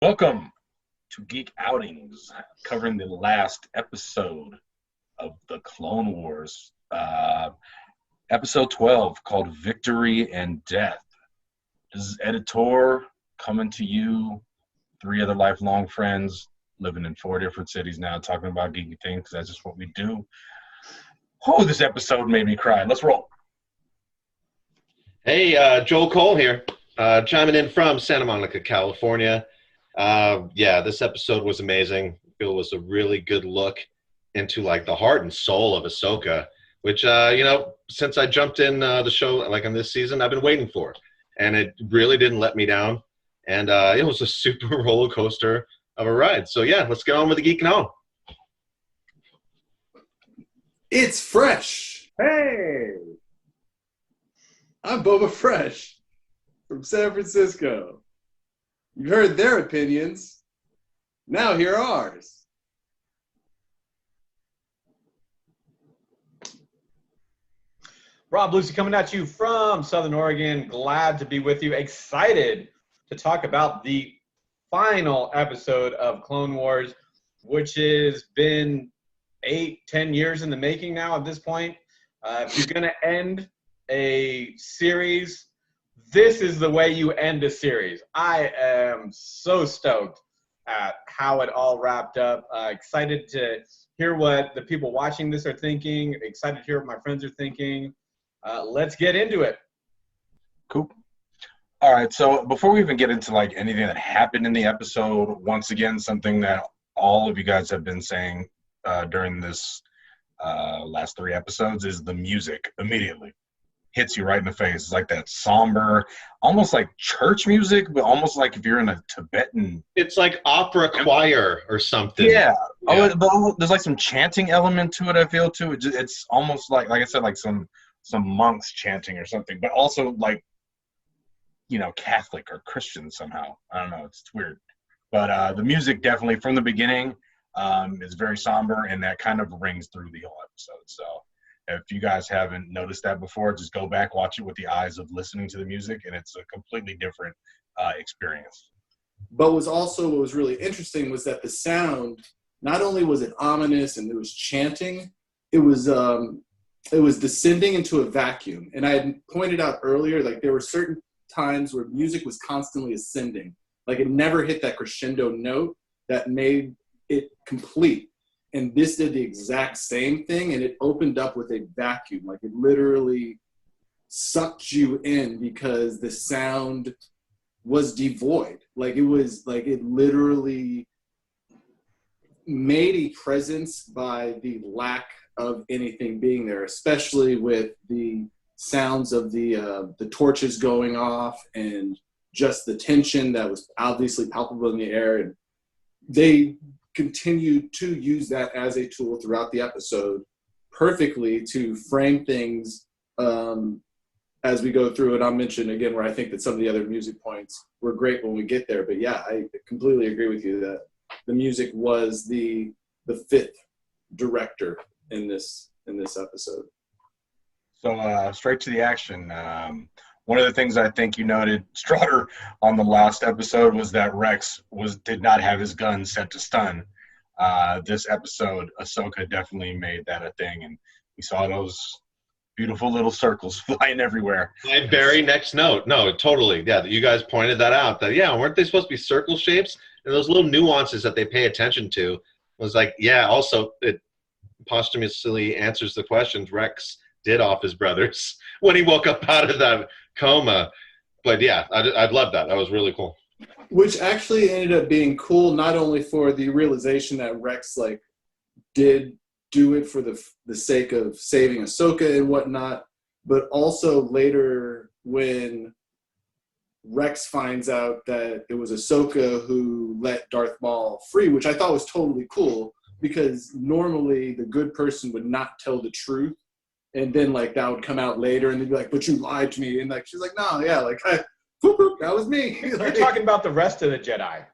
Welcome to Geek Outings, covering the last episode of the Clone Wars, episode 12, called Victory and Death. This is Editor coming to you, three other lifelong friends living in 4 different cities now, talking about geeky things, because that's just what we do. Oh, this episode made me cry. Let's roll. Hey, Joel Cole here, chiming in from Santa Monica, California. This episode was amazing. I feel it was a really good look into like the heart and soul of Ahsoka, which since I jumped in the show like on this season, I've been waiting for, and it really didn't let me down. And it was a super roller coaster of a ride. So yeah, let's get on with the geeking on. It's fresh. Hey, I'm Boba Fresh from San Francisco. You've heard their opinions. Now hear ours. Rob Lucy coming at you from Southern Oregon. Glad to be with you. Excited to talk about the final episode of Clone Wars, which has been 8-10 years in the making now at this point. If you're going to end a series, this is the way you end a series. I am so stoked at how it all wrapped up. Excited to hear what the people watching this are thinking. Excited to hear what my friends are thinking. Let's get into it. Cool. All right, so before we even get into like anything that happened in the episode, once again, something that all of you guys have been saying during this last 3 episodes is the music immediately hits you right in the face. It's like that somber, almost like church music, but almost like if you're in a Tibetan. It's like opera choir or something. Yeah. But there's like some chanting element to it, I feel, too. It's almost like I said, like some monks chanting or something, but also like, Catholic or Christian somehow. I don't know. It's weird. But the music definitely from the beginning is very somber, and that kind of rings through the whole episode. So if you guys haven't noticed that before, just go back, watch it with the eyes of listening to the music, and it's a completely different experience. But what was really interesting was that the sound, not only was it ominous and there was chanting, it was descending into a vacuum. And I had pointed out earlier, like there were certain times where music was constantly ascending. Like it never hit that crescendo note that made it complete. And this did the exact same thing, and it opened up with a vacuum. Like it literally sucked you in because the sound was devoid. Like it literally made a presence by the lack of anything being there, especially with the sounds of the torches going off and just the tension that was obviously palpable in the air. And they continued to use that as a tool throughout the episode perfectly to frame things as we go through it. I'll mention again where I think that some of the other music points were great when we get there. But yeah, I completely agree with you that the music was the fifth director in this episode. So straight to the action. One of the things I think you noted, Strutter, on the last episode was that Rex did not have his gun set to stun. This episode, Ahsoka definitely made that a thing, and we saw those beautiful little circles flying everywhere. My very next note. No, totally. Yeah, you guys pointed that out. That weren't they supposed to be circle shapes? And those little nuances that they pay attention to was like, also it posthumously answers the questions Rex did off his brothers when he woke up out of that coma. But yeah, I'd love that. That was really cool. Which actually ended up being cool, not only for the realization that Rex did do it for the sake of saving Ahsoka and whatnot, but also later when Rex finds out that it was Ahsoka who let Darth Maul free, which I thought was totally cool, because normally the good person would not tell the truth. And then that would come out later and they'd be like, but you lied to me. And she's like, no, yeah, that was me. You're talking about the rest of the Jedi.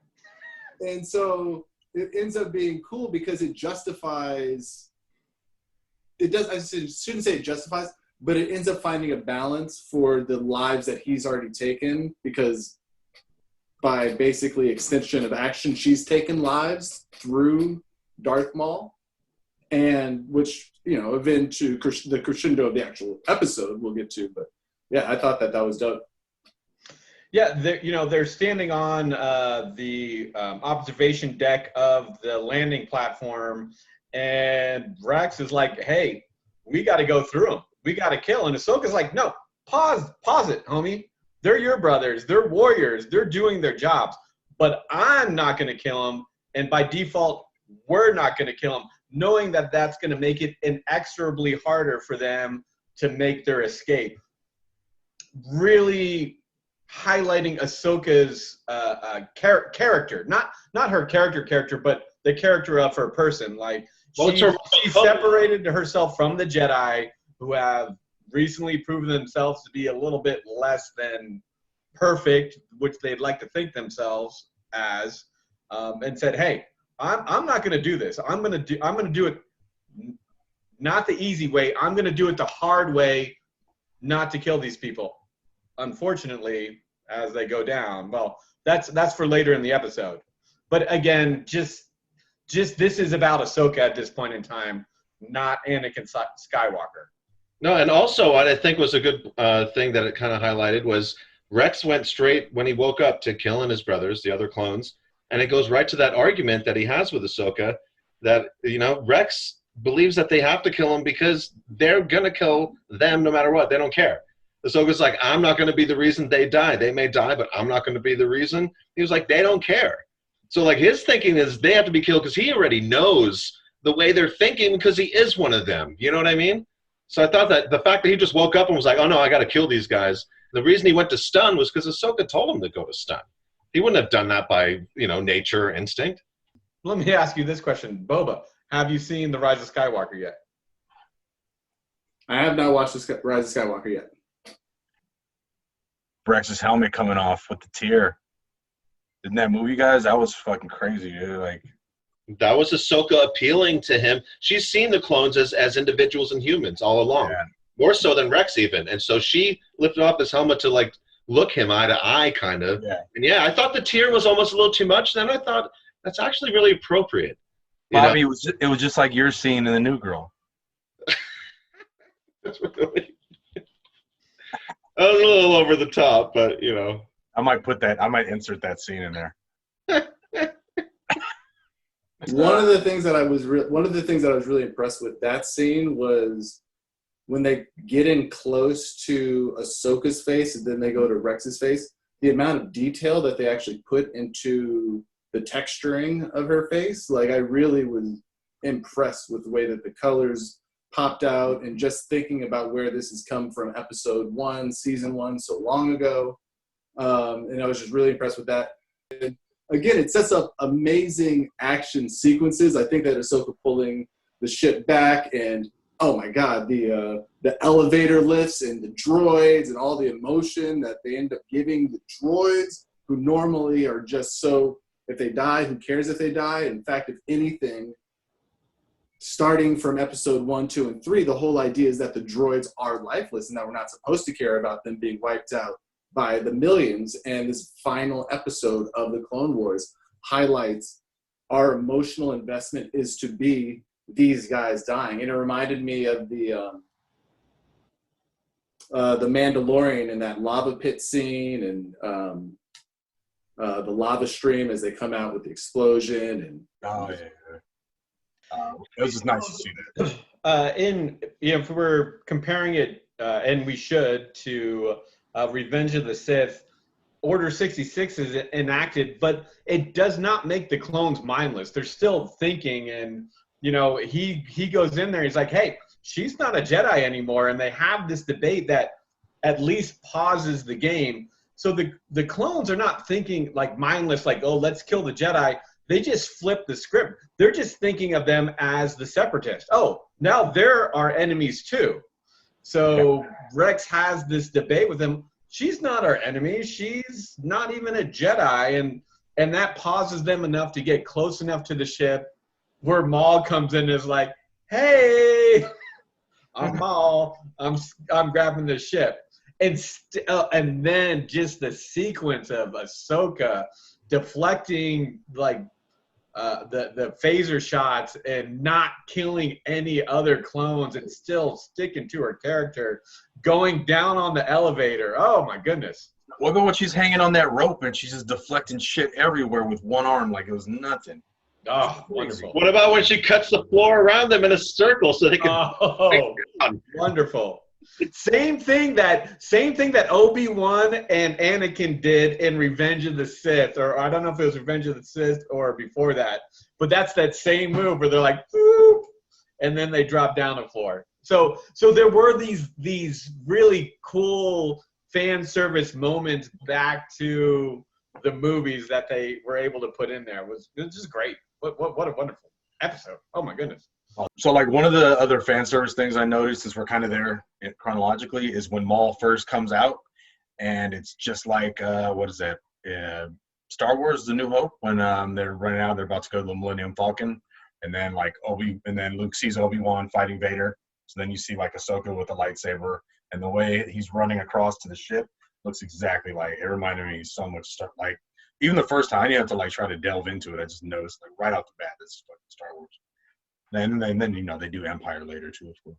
And so it ends up being cool because it justifies, I shouldn't say it justifies, but it ends up finding a balance for the lives that he's already taken, because by basically extension of action, she's taken lives through Darth Maul, and which, you know, event to the crescendo of the actual episode we'll get to. But yeah, I thought that was dope. Yeah, they're standing on the observation deck of the landing platform, and Rex is like, "Hey, we got to go through them. We got to kill." And Ahsoka's like, "No, pause it, homie. They're your brothers. They're warriors. They're doing their jobs. But I'm not going to kill them, and by default, we're not going to kill them, knowing that that's going to make it inexorably harder for them to make their escape." Really highlighting Ahsoka's character, not her character, but the character of her person. Like, she separated herself from the Jedi, who have recently proven themselves to be a little bit less than perfect, which they'd like to think themselves as, and said, "Hey, I'm not going to do this. I'm going to do it not the easy way. I'm going to do it the hard way, not to kill these people." Unfortunately, as they go down, well, that's for later in the episode. But again, just this is about Ahsoka at this point in time, not Anakin Skywalker. No, and also what I think was a good thing that it kind of highlighted was Rex went straight when he woke up to killing his brothers, the other clones, and it goes right to that argument that he has with Ahsoka that, you know, Rex believes that they have to kill him because they're gonna kill them no matter what. They don't care. Ahsoka's like, "I'm not going to be the reason they die. They may die, but I'm not going to be the reason." He was like, "They don't care." So like his thinking is they have to be killed because he already knows the way they're thinking because he is one of them. You know what I mean? So I thought that the fact that he just woke up and was like, "Oh no, I got to kill these guys." The reason he went to stun was because Ahsoka told him to go to stun. He wouldn't have done that by, you know, nature or instinct. Let me ask you this question, Boba. Have you seen The Rise of Skywalker yet? I have not watched the Rise of Skywalker yet. Rex's helmet coming off with the tear. Didn't that move you guys? That was fucking crazy, dude. Like, that was Ahsoka appealing to him. She's seen the clones as individuals and humans all along, more so than Rex even. And so she lifted off his helmet to like look him eye to eye, kind of. Yeah. And yeah, I thought the tear was almost a little too much. Then I thought that's actually really appropriate. Bobby, it was just like your scene in The New Girl. That's really. I was a little over the top, but you know. I might insert that scene in there. One of the things that I was really impressed with that scene was when they get in close to Ahsoka's face and then they go to Rex's face, the amount of detail that they actually put into the texturing of her face. Like, I really was impressed with the way that the colors popped out, and just thinking about where this has come from episode 1, season 1, so long ago. And I was just really impressed with that. And again, it sets up amazing action sequences. I think that Ahsoka pulling the ship back, and oh my God, the elevator lifts and the droids and all the emotion that they end up giving the droids, who normally are just so, if they die, who cares if they die? In fact, if anything, starting from episode 1, 2, and 3, the whole idea is that the droids are lifeless and that we're not supposed to care about them being wiped out by the millions. And this final episode of the Clone Wars highlights our emotional investment is to be these guys dying. And it reminded me of the Mandalorian in that lava pit scene, and the lava stream as they come out with the explosion. And oh yeah. It was just nice to see that. If we're comparing it, and we should, to Revenge of the Sith, Order 66 is enacted, but it does not make the clones mindless. They're still thinking, and he goes in there. He's like, "Hey, she's not a Jedi anymore," and they have this debate that at least pauses the game. So the clones are not thinking like mindless, like, "Oh, let's kill the Jedi." They just flip the script. They're just thinking of them as the separatists. Oh, now they're our enemies too. So Rex has this debate with him. She's not our enemy. She's not even a Jedi. And that pauses them enough to get close enough to the ship where Maul comes in and is like, "Hey, I'm Maul. I'm grabbing the ship." and then just the sequence of Ahsoka deflecting like the phaser shots and not killing any other clones and still sticking to her character, going down on the elevator. Oh my goodness. What about when she's hanging on that rope and she's just deflecting shit everywhere with one arm like it was nothing? Oh, wonderful. What about when she cuts the floor around them in a circle so they can? Oh, wonderful. Same thing that Obi-Wan and Anakin did in Revenge of the Sith, or I don't know if it was Revenge of the Sith or before that, but that's that same move where they're like, boop, and then they drop down the floor. So there were these really cool fan service moments back to the movies that they were able to put in there. It was just great. What a wonderful episode. Oh my goodness. So like one of the other fan service things I noticed, since we're kind of there chronologically, is when Maul first comes out, and it's just like what is that? Star Wars: The New Hope, when they're running out, they're about to go to the Millennium Falcon, and then Luke sees Obi-Wan fighting Vader. So then you see like Ahsoka with a lightsaber, and the way he's running across to the ship looks exactly like it. Reminded me so much stuff. Like even the first time, I didn't have to like try to delve into it. I just noticed like right off the bat, this is fucking Star Wars. And then they do Empire later too, of course.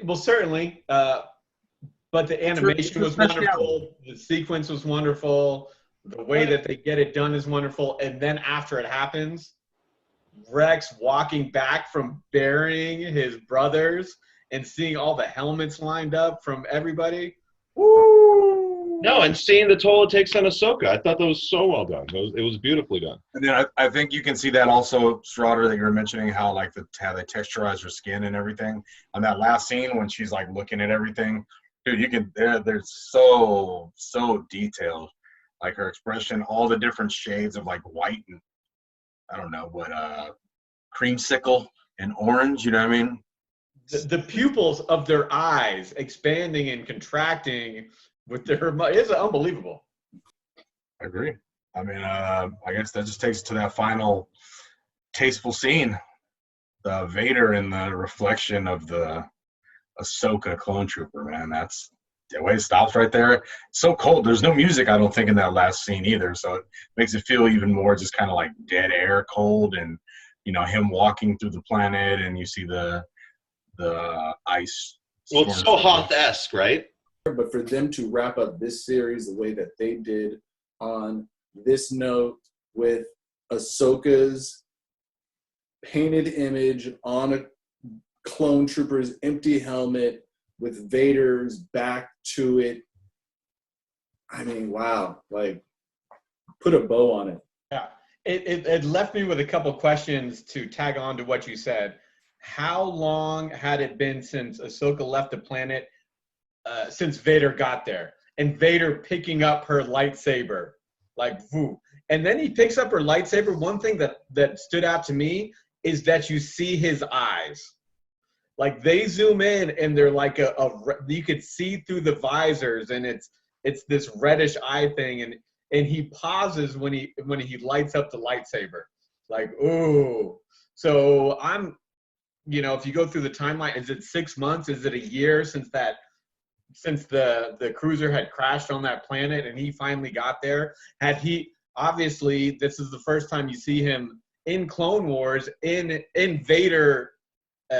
Well, certainly. But the animation was wonderful. The sequence was wonderful. The way that they get it done is wonderful. And then after it happens, Rex walking back from burying his brothers and seeing all the helmets lined up from everybody. Woo! No, and seeing the toll it takes on Ahsoka. I thought that was so well done. It was beautifully done. And then I think you can see that also, Schroeder, that you were mentioning how like how they texturize her skin and everything. On that last scene when she's like looking at everything, dude, you can they're so detailed. Like her expression, all the different shades of like white and I don't know what creamsicle and orange, you know what I mean? The pupils of their eyes expanding and contracting with their it's unbelievable. I agree. I mean, I guess that just takes us to that final tasteful scene. The Vader in the reflection of the Ahsoka clone trooper, man. That's the way it stops right there. It's so cold. There's no music, I don't think, in that last scene either. So it makes it feel even more just kind of like dead air, cold, and him walking through the planet, and you see the ice. Well, it's so Hoth-esque, right? But for them to wrap up this series the way that they did on this note with Ahsoka's painted image on a clone trooper's empty helmet with Vader's back to it. I mean, wow. Like, put a bow on it. Yeah. It left me with a couple questions to tag on to what you said. How long had it been since Ahsoka left the planet, since Vader got there? And Vader picking up her lightsaber, like, whoo. And then he picks up her lightsaber. One thing that stood out to me is that you see his eyes. Like, they zoom in, and they're like you could see through the visors, and it's this reddish eye thing, and he pauses when he lights up the lightsaber, like, ooh. So I'm, if you go through the timeline, is it 6 months? Is it a year since the cruiser had crashed on that planet and he finally got there? Obviously, this is the first time you see him in Clone Wars in Vader,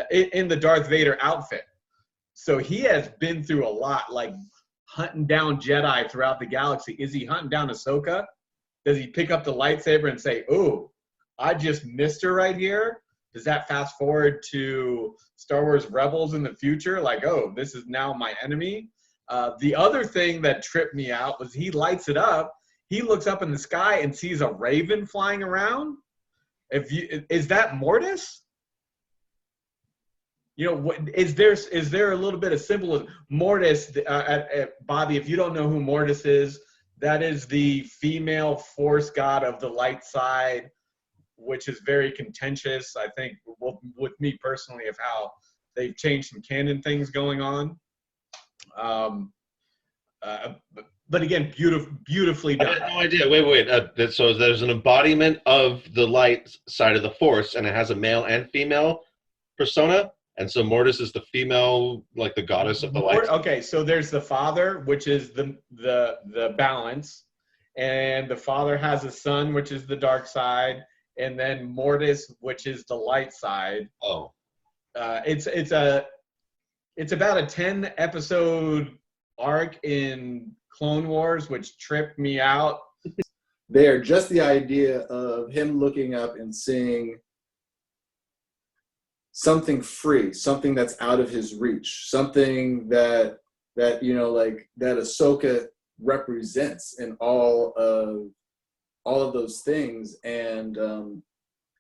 in the Darth Vader outfit. So he has been through a lot, like hunting down Jedi throughout the galaxy. Is he hunting down Ahsoka? Does he pick up the lightsaber and say, "Ooh, I just missed her right here"? Does that fast forward to Star Wars Rebels in the future? Like, oh, this is now my enemy. The other thing that tripped me out was he lights it up. He looks up in the sky and sees a raven flying around. Is that Mortis? Is there a little bit of symbolism? Mortis, Bobby, if you don't know who Mortis is, that is the female force god of the light side, which is very contentious, I think, with me personally, of how they've changed some canon things going on. But again, beautifully done. I had no idea. Wait. So there's an embodiment of the light side of the Force, and it has a male and female persona? And so Mortis is the female, like the goddess of the light. Okay, so there's the father, which is the balance, and the father has a son, which is the dark side, and then Mortis, which is the light side. Oh. It's about a 10-episode arc in Clone Wars, which tripped me out. There, just the idea of him looking up and seeing something free, something that's out of his reach, something that you know, like that Ahsoka represents in all of those things, and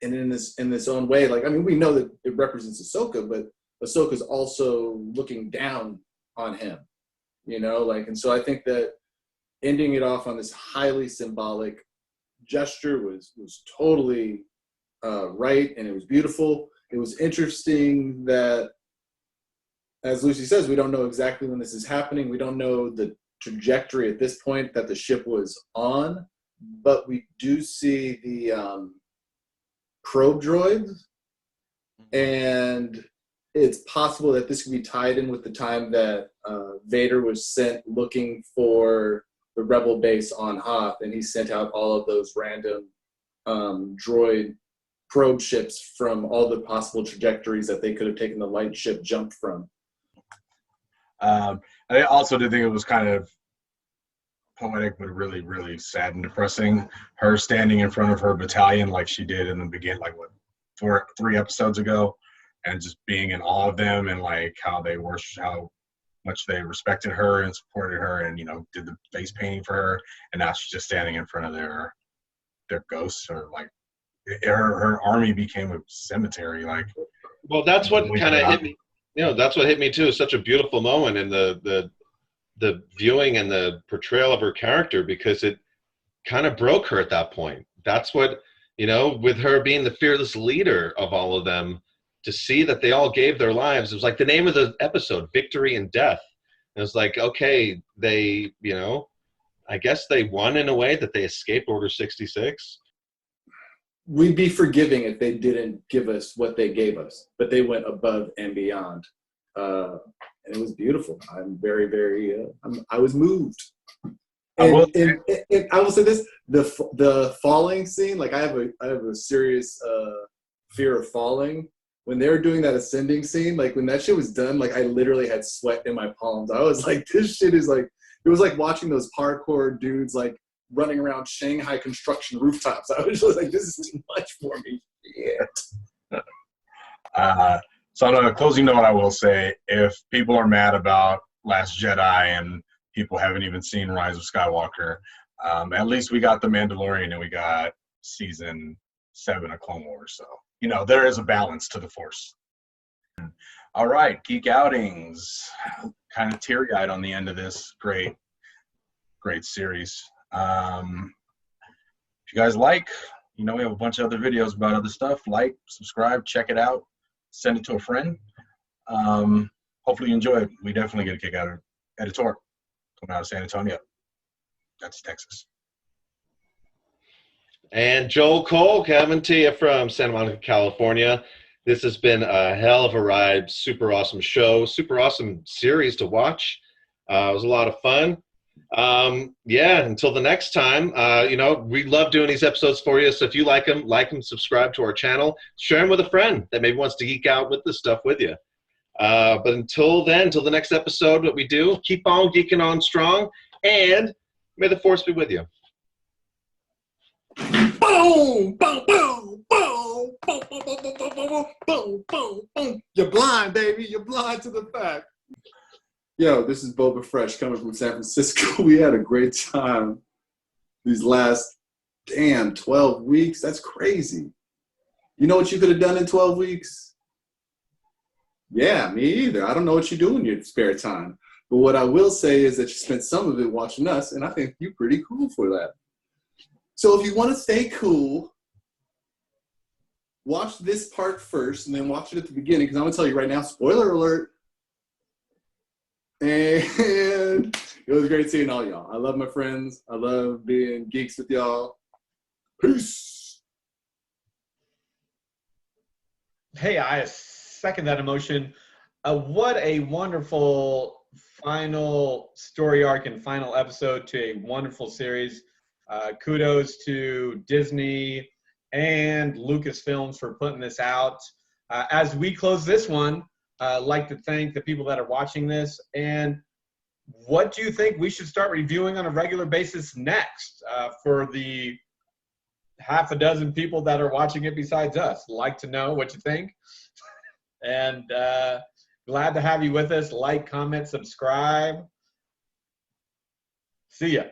in this own way, like, I mean, we know that it represents Ahsoka, but Ahsoka's also looking down on him, you know, like, and so I think that ending it off on this highly symbolic gesture was totally right, and it was beautiful. It was interesting that, as Lucy says, we don't know exactly when this is happening. We don't know the trajectory at this point that the ship was on, but we do see the probe droids, and it's possible that this could be tied in with the time that Vader was sent looking for the rebel base on Hoth, and he sent out all of those random droid probe ships from all the possible trajectories that they could have taken the light ship jump from. I also did think it was kind of poetic, but really, really sad and depressing. Her standing in front of her battalion like she did in the beginning, like what, 3 episodes ago, and just being in awe of them, and like how much they respected her and supported her, and, you know, did the face painting for her, and now she's just standing in front of their ghosts, or like her army became a cemetery. Like, well, that's what kind of hit me. You know, that's what hit me too. Such a beautiful moment in the viewing and the portrayal of her character, because it kind of broke her at that point. That's what, you know, with her being the fearless leader of all of them, to see that they all gave their lives. It was like the name of the episode, Victory and Death. And it was like, okay, they, you know, I guess they won in a way, that they escaped Order 66. We'd be forgiving if they didn't give us what they gave us, but they went above and beyond. And it was beautiful. I'm very, very, I was moved. And I will say this, the falling scene, like I have a serious fear of falling. When they were doing that ascending scene, like when that shit was done, like I literally had sweat in my palms. I was like, this shit is like, it was like watching those parkour dudes like running around Shanghai construction rooftops. I was just like, this is too much for me. Yeah. So on a closing note, I will say, if people are mad about Last Jedi and people haven't even seen Rise of Skywalker, at least we got The Mandalorian and we got season 7 of Clone Wars. So, you know, there is a balance to the Force. All right, Geek Outings. Kind of teary-eyed on the end of this great series. If you guys like, you know, we have a bunch of other videos about other stuff. Like, subscribe, check it out, send it to a friend. Hopefully you enjoy it. We definitely get a kick out of it. Editor, coming out of San Antonio. That's Texas. And Joel Cole coming to you from Santa Monica, California. This has been a hell of a ride. Super awesome show. Super awesome series to watch. It was a lot of fun. Yeah, until the next time, you know, we love doing these episodes for you. So if you like them, subscribe to our channel, share them with a friend that maybe wants to geek out with this stuff with you. But until then, until the next episode, what we do, keep on geeking on strong, and may the Force be with you. Boom, boom, boom, boom, boom, boom, boom, boom, boom, boom, boom, boom. You're blind, baby. You're blind to the fact. Yo, this is Boba Fresh coming from San Francisco. We had a great time these last, 12 weeks. That's crazy. You know what you could have done in 12 weeks? Yeah, me either. I don't know what you do in your spare time. But what I will say is that you spent some of it watching us, and I think you're pretty cool for that. So if you want to stay cool, watch this part first and then watch it at the beginning, because I'm going to tell you right now, spoiler alert. And it was great seeing all y'all. I love my friends. I love being geeks with y'all. Peace. Hey, I second that emotion. What a wonderful final story arc and final episode to a wonderful series. Kudos to Disney and Lucasfilms for putting this out. As we close this one, I'd like to thank the people that are watching this. And what do you think we should start reviewing on a regular basis next for the half a dozen people that are watching it besides us? Like to know what you think. And glad to have you with us. Like, comment, subscribe. See ya.